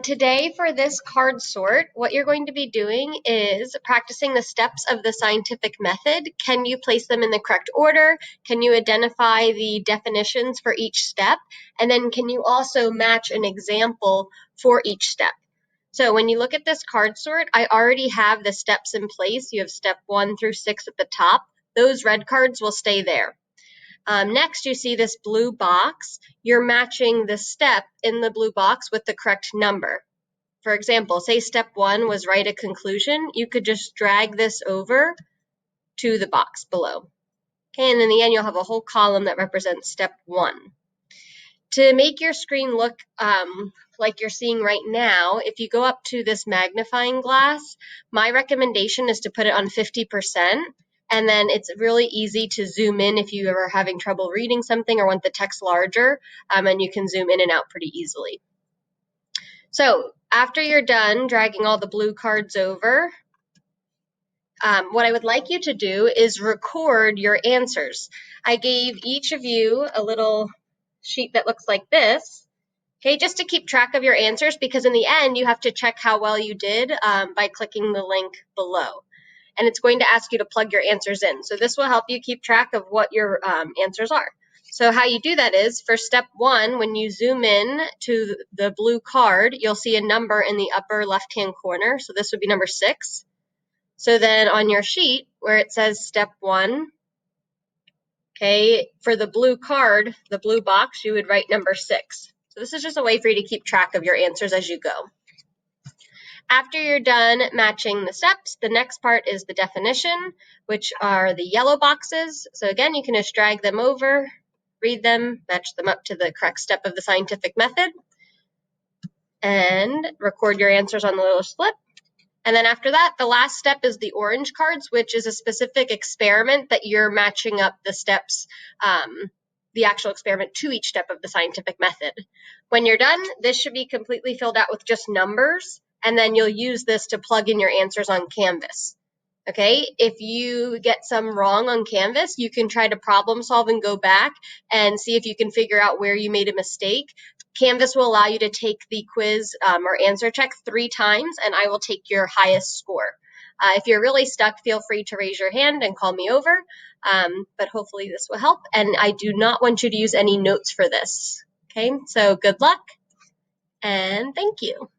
Today for this card sort, what you're going to be doing is practicing the steps of the scientific method. Can you place them in the correct order? Can you identify the definitions for each step? And then can you also match an example for each step? So when you look at this card sort, I already have the steps in place. You have step 1 through 6 at the top. Those red cards will stay there. Next, you see this blue box. You're matching the step in the blue box with the correct number. For example, say step 1 was write a conclusion. You could just drag this over to the box below. Okay, and in the end, you'll have a whole column that represents step 1. To make your screen look like you're seeing right now, if you go up to this magnifying glass, my recommendation is to put it on 50%. And then it's really easy to zoom in if you are having trouble reading something or want the text larger, and you can zoom in and out pretty easily. So after you're done dragging all the blue cards over, what I would like you to do is record your answers. I gave each of you a little sheet that looks like this, okay, just to keep track of your answers, because in the end you have to check how well you did by clicking the link below. And it's going to ask you to plug your answers in. So this will help you keep track of what your answers are. So how you do that is, for step 1, when you zoom in to the blue card, you'll see a number in the upper left-hand corner. So this would be number 6. So then on your sheet where it says step 1, okay, for the blue card, the blue box, you would write number 6. So this is just a way for you to keep track of your answers as you go. After you're done matching the steps, the next part is the definition, which are the yellow boxes. So again, you can just drag them over, read them, match them up to the correct step of the scientific method, and record your answers on the little slip. And then after that, the last step is the orange cards, which is a specific experiment that you're matching up the steps, the actual experiment to each step of the scientific method. When you're done, this should be completely filled out with just numbers, and then you'll use this to plug in your answers on Canvas. Okay, if you get some wrong on Canvas, you can try to problem solve and go back and see if you can figure out where you made a mistake. Canvas will allow you to take the quiz or answer check 3 times, and I will take your highest score. If you're really stuck, feel free to raise your hand and call me over, but hopefully this will help. And I do not want you to use any notes for this. Okay, so good luck and thank you.